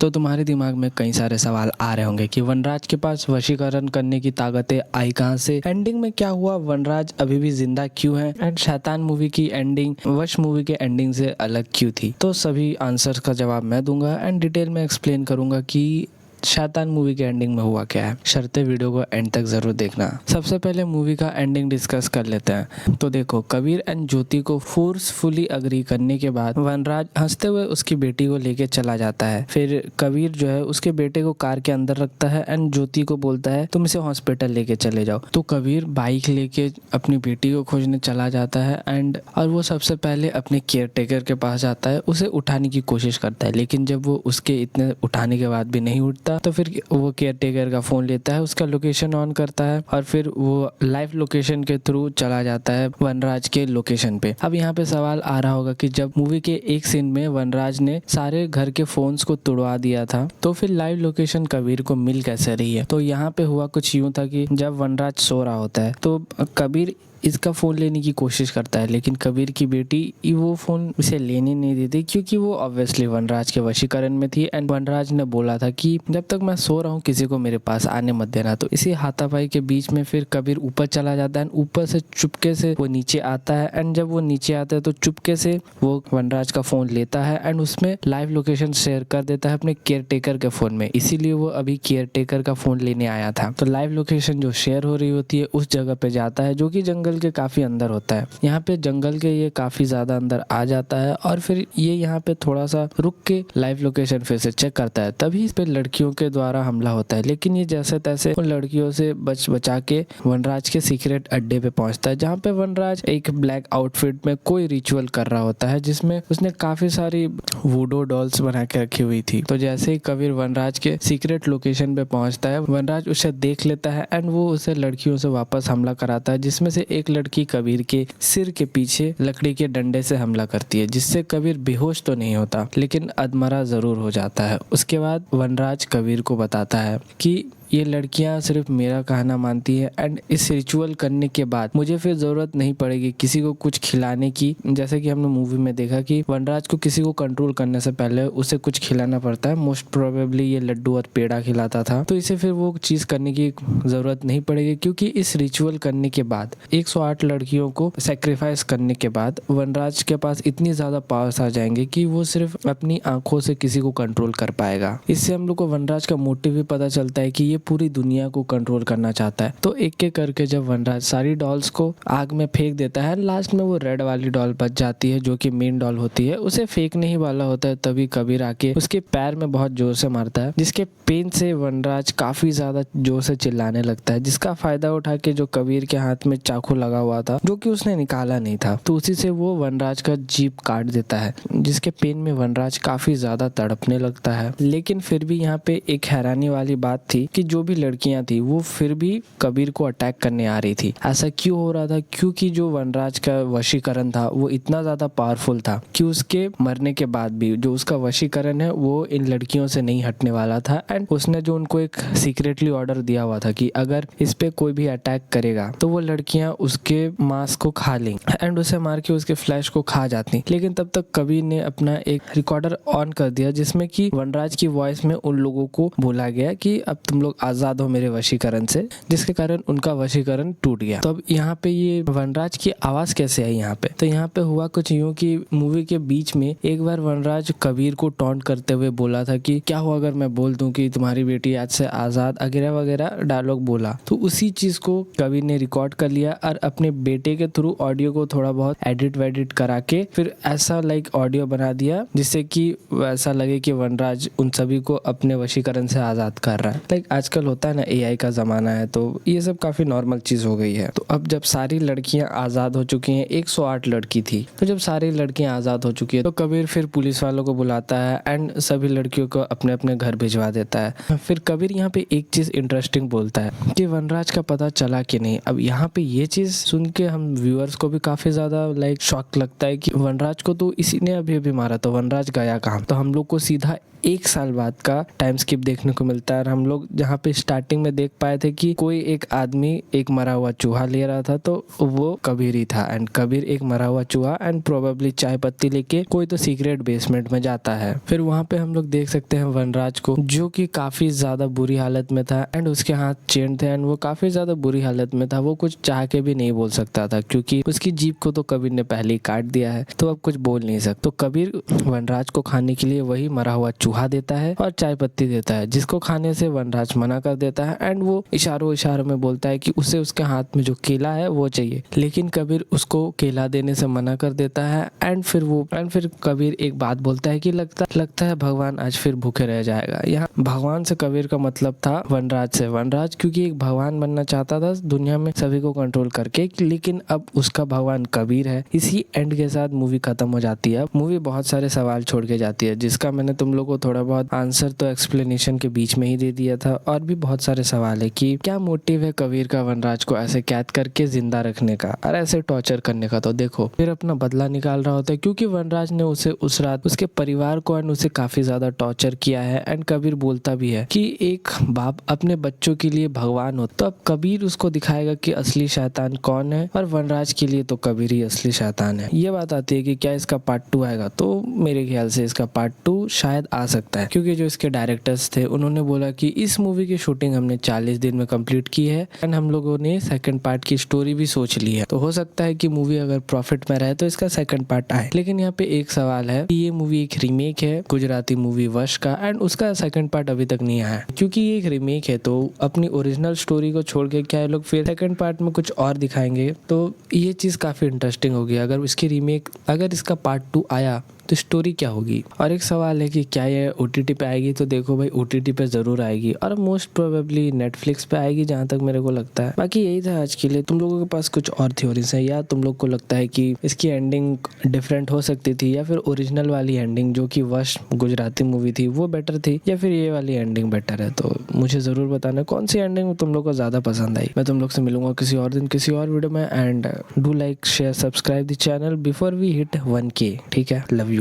तो तुम्हारे दिमाग में कई सारे सवाल आ रहे होंगे कि वनराज के पास वशीकरण करने की ताकतें आई कहाँ से, एंडिंग में क्या हुआ, वनराज अभी भी जिंदा क्यों है, एंड शैतान मूवी की एंडिंग वश मूवी के एंडिंग से अलग क्यों थी। तो सभी आंसर्स का जवाब मैं दूंगा एंड डिटेल में एक्सप्लेन करूंगा कि शैतान मूवी के एंडिंग में हुआ क्या है। शर्ते वीडियो को एंड तक जरूर देखना। सबसे पहले मूवी का एंडिंग डिस्कस कर लेते हैं। तो देखो, कबीर एंड ज्योति को फोर्सफुली अग्री करने के बाद वनराज हंसते हुए उसकी बेटी को लेके चला जाता है। फिर कबीर जो है उसके बेटे को कार के अंदर रखता है एंड ज्योति को बोलता है तुम इसे हॉस्पिटल लेके चले जाओ। तो कबीर बाइक लेके अपनी बेटी को खोजने चला जाता है एंड और वो सबसे पहले अपने केयर टेकर के पास जाता है, उसे उठाने की कोशिश करता है। लेकिन जब वो उसके इतने उठाने के बाद भी नहीं उठता तो फिर वो केयर टेकर का फोन लेता है, उसका लोकेशन ऑन करता है और फिर वो लाइव लोकेशन के थ्रू चला जाता है वनराज के लोकेशन पे। अब यहाँ पे सवाल आ रहा होगा कि जब मूवी के एक सीन में वनराज ने सारे घर के फोन्स को तोड़वा दिया था तो फिर लाइव लोकेशन कबीर को मिल कैसे रही है। तो यहाँ पे हुआ कुछ यूं था कि जब वनराज सो रहा होता है तो कबीर इसका फ़ोन लेने की कोशिश करता है, लेकिन कबीर की बेटी वो फ़ोन उसे लेने नहीं देती क्योंकि वो ऑब्वियसली वनराज के वशीकरण में थी एंड वनराज ने बोला था कि जब तक मैं सो रहा हूँ किसी को मेरे पास आने मत देना। तो इसी हाथापाई के बीच में फिर कबीर ऊपर चला जाता है, ऊपर से चुपके से वो नीचे आता है एंड जब वो नीचे आता है तो चुपके से वो वनराज का फ़ोन लेता है एंड उसमें लाइव लोकेशन शेयर कर देता है अपने केयर टेकर के फ़ोन में। इसीलिए वो अभी केयर टेकर का फ़ोन लेने आया था। तो लाइव लोकेशन जो शेयर हो रही होती है उस जगह पे जाता है जो कि जंगल के काफी अंदर होता है। यहाँ पे जंगल के ये काफी ज्यादा अंदर आ जाता है और फिर ये यहाँ पे थोड़ा सा रुक के लाइव लोकेशन फिर से चेक करता है। तभी इस पे लड़कियों के द्वारा हमला होता है, लेकिन ये जैसे तैसे उन लड़कियों से बचा के वनराज के सीक्रेट अड्डे पे पहुंचता है, जहाँ पे वनराज एक ब्लैक आउटफिट में कोई रिचुअल कर रहा होता है जिसमें उसने काफी सारी वुडो डॉल्स बना के रखी हुई थी। तो जैसे ही कबीर वनराज के सीक्रेट लोकेशन पे पहुंचता है, वनराज उसे देख लेता है एंड वो उसे लड़कियों से वापस हमला कराता है, जिसमें से एक लड़की कबीर के सिर के पीछे लकड़ी के डंडे से हमला करती है, जिससे कबीर बेहोश तो नहीं होता लेकिन अधमरा जरूर हो जाता है। उसके बाद वनराज कबीर को बताता है कि ये लड़कियां सिर्फ मेरा कहना मानती है एंड इस रिचुअल करने के बाद मुझे फिर जरूरत नहीं पड़ेगी किसी को कुछ खिलाने की। जैसे कि हमने मूवी में देखा कि वनराज को किसी को कंट्रोल करने से पहले उसे कुछ खिलाना पड़ता है, मोस्ट प्रोबेबली ये लड्डू और पेड़ा खिलाता था। तो इसे फिर वो चीज करने की जरूरत नहीं पड़ेगी क्योंकि इस रिचुअल करने के बाद 108 लड़कियों को सेक्रीफाइस करने के बाद वनराज के पास इतनी ज्यादा पावर्स आ जाएंगे कि वो सिर्फ अपनी आंखों से किसी को कंट्रोल कर पाएगा। इससे हम लोग को वनराज का मोटिव भी पता चलता है कि ये पूरी दुनिया को कंट्रोल करना चाहता है। तो एक एक करके जब वनराज सारी डॉल्स को आग में फेंक देता है, लास्ट में वो रेड वाली डॉल बच जाती है जो कि मेन डॉल होती है, उसे फेंकने ही वाला होता है तभी कबीर आके उसके पैर में बहुत जोर से मारता है, जिसके पेन से वनराज काफी ज्यादा जोर से चिल्लाने लगता है, जिसका फायदा उठा के जो कबीर के हाथ में चाकू लगा हुआ था जो कि उसने निकाला नहीं था, तो उसी से वो वनराज का जीभ काट देता है, जिसके पेन में वनराज काफी ज्यादा तड़पने लगता है। लेकिन फिर भी यहाँ पे एक हैरानी वाली बात थी कि जो भी लड़कियां थी वो फिर भी कबीर को अटैक करने आ रही थी। ऐसा क्यों हो रहा था? क्योंकि जो वनराज का वशीकरण था वो इतना ज्यादा पावरफुल था कि उसके मरने के बाद भी जो उसका वशीकरण है वो इन लड़कियों से नहीं हटने वाला था एंड उसने जो उनको एक सीक्रेटली ऑर्डर दिया हुआ था कि अगर इस पे कोई भी अटैक करेगा तो वो लड़कियां उसके मांस को खा लेंगी एंड उसे मार के उसके फ्लैश को खा जाती। लेकिन तब तक कबीर ने अपना एक रिकॉर्डर ऑन कर दिया जिसमें कि वनराज की वॉइस में उन लोगों को बोला गया कि अब तुम लोग आजाद हो मेरे वशीकरण से, जिसके कारण उनका वशीकरण टूट गया। तो अब यहाँ पे ये वनराज की आवाज कैसे आई यहाँ पे? तो यहाँ पे हुआ कुछ यूं कि मूवी के बीच में एक बार वनराज कबीर को टॉन्ट करते हुए बोला था कि क्या हुआ अगर मैं बोल दूं कि तुम्हारी बेटी आज से आजाद, वगैरह वगैरह डायलॉग बोला। तो उसी चीज को कबीर ने रिकॉर्ड कर लिया और अपने बेटे के थ्रू ऑडियो को थोड़ा बहुत एडिट वेडिट करा के फिर ऐसा ऑडियो बना दिया जिससे कि ऐसा लगे कि वनराज उन सभी को अपने वशीकरण से आजाद कर रहा है। आजकल होता है ना, एआई का जमाना है तो ये सब काफी नॉर्मल चीज हो गई है। तो अब जब सारी लड़कियां आजाद हो चुकी हैं, 108 लड़की थी, तो जब सारी लड़कियां आजाद हो चुकी है तो कबीर फिर पुलिस वालों को बुलाता है एंड सभी लड़कियों को अपने अपने घर भिजवा देता है। फिर कबीर यहाँ पे एक चीज इंटरेस्टिंग बोलता है कि वनराज का पता चला कि नहीं। अब यहाँ पे ये चीज सुन के हम व्यूअर्स को भी काफी ज्यादा शॉक लगता है कि वनराज को तो इसी ने अभी अभी मारा, तो वनराज गया कहाँ? तो हम लोग को सीधा 1 साल बाद का टाइम स्किप देखने को मिलता है। और हम लोग जहाँ पे स्टार्टिंग में देख पाए थे कि कोई एक आदमी एक मरा हुआ चूहा ले रहा था, तो वो कबीर ही था। एंड कबीर एक मरा हुआ चूहा एंड प्रोबेबली चाय पत्ती लेके कोई तो सीक्रेट बेसमेंट में जाता है। फिर वहाँ पे हम लोग देख सकते हैं वनराज को, जो कि काफी ज्यादा बुरी हालत में था एंड उसके हाथ चेन थे एंड वो काफी ज्यादा बुरी हालत में था। वो कुछ चाह के भी नहीं बोल सकता था क्योंकि उसकी जीभ को तो कबीर ने पहले ही काट दिया है, तो अब कुछ बोल नहीं सकता। तो कबीर वनराज को खाने के लिए वही मरा हुआ चूहा देता है और चाय पत्ती देता है, जिसको खाने से वनराज मना कर देता है। एंड वो इशारों में बोलता है कि उसे उसके हाथ में जो केला है वो चाहिए, लेकिन कबीर उसको केला देने से मना कर देता है। एंड फिर कबीर एक बात बोलता है कि लगता है भगवान आज फिर भूखे रह जाएगा। यहाँ भगवान से कबीर का मतलब था वनराज से। वनराज क्योंकि एक भगवान बनना चाहता था दुनिया में सभी को कंट्रोल करके, लेकिन अब उसका भगवान कबीर है। इसी एंड के साथ मूवी खत्म हो जाती है। मूवी बहुत सारे सवाल छोड़ के जाती है, जिसका मैंने तुम लोग को थोड़ा बहुत आंसर तो एक्सप्लेनेशन के बीच में ही दे दिया था। और भी बहुत सारे सवाल है कि क्या मोटिव है कबीर का वनराज को ऐसे कैद करके जिंदा रखने का और ऐसे टॉर्चर करने का। तो देखो, फिर अपना बदला निकाल रहा होता है क्योंकि वनराज ने उसे उस रात उसके परिवार को एंड उसे काफी ज्यादा टॉर्चर किया है। एंड कबीर बोलता भी है कि एक बाप अपने बच्चों के लिए भगवान हो, तो अब कबीर उसको दिखाएगा कि असली शैतान कौन है, और वनराज के लिए तो कबीर ही असली शैतान है। ये बात आती है कि क्या इसका पार्ट 2 आएगा, तो मेरे ख्याल से इसका पार्ट 2 शायद आ सकता है, क्योंकि जो इसके डायरेक्टर्स थे उन्होंने बोला कि इस मूवी की शूटिंग हमने 40 दिन में कंप्लीट की है एंड हम लोगों ने सेकंड पार्ट की स्टोरी भी सोच ली है। तो हो सकता है कि मूवी अगर प्रॉफिट में रहे तो इसका सेकंड पार्ट आए। लेकिन यहाँ पे एक सवाल है कि ये मूवी एक रीमेक है गुजराती मूवी वश का, एंड उसका सेकंड पार्ट अभी तक नहीं आया। क्योंकि ये एक रीमेक है तो अपनी ओरिजिनल स्टोरी को छोड़ के क्या ये लोग फिर सेकंड पार्ट में कुछ और दिखाएंगे, तो ये चीज काफी इंटरेस्टिंग होगी। अगर इसका पार्ट 2 आया तो स्टोरी क्या होगी। और एक सवाल है कि क्या ये OTT पे आएगी, तो देखो भाई OTT पे जरूर आएगी और मोस्ट प्रोबेबली नेटफ्लिक्स पे आएगी जहाँ तक मेरे को लगता है। बाकी यही था आज के लिए। तुम लोगों के पास कुछ और थ्योरीज है या तुम लोग को लगता है कि इसकी एंडिंग डिफरेंट हो सकती थी, या फिर ओरिजिनल वाली एंडिंग जो कि वश गुजराती मूवी थी वो बेटर थी, या फिर ये वाली एंडिंग बेटर है, तो मुझे जरूर बताना कौन सी एंडिंग तुम लोग को ज्यादा पसंद आई। मैं तुम लोग से मिलूंगा किसी और दिन किसी और वीडियो में। And do like share subscribe the channel before we hit 1K। ठीक है, लव यू।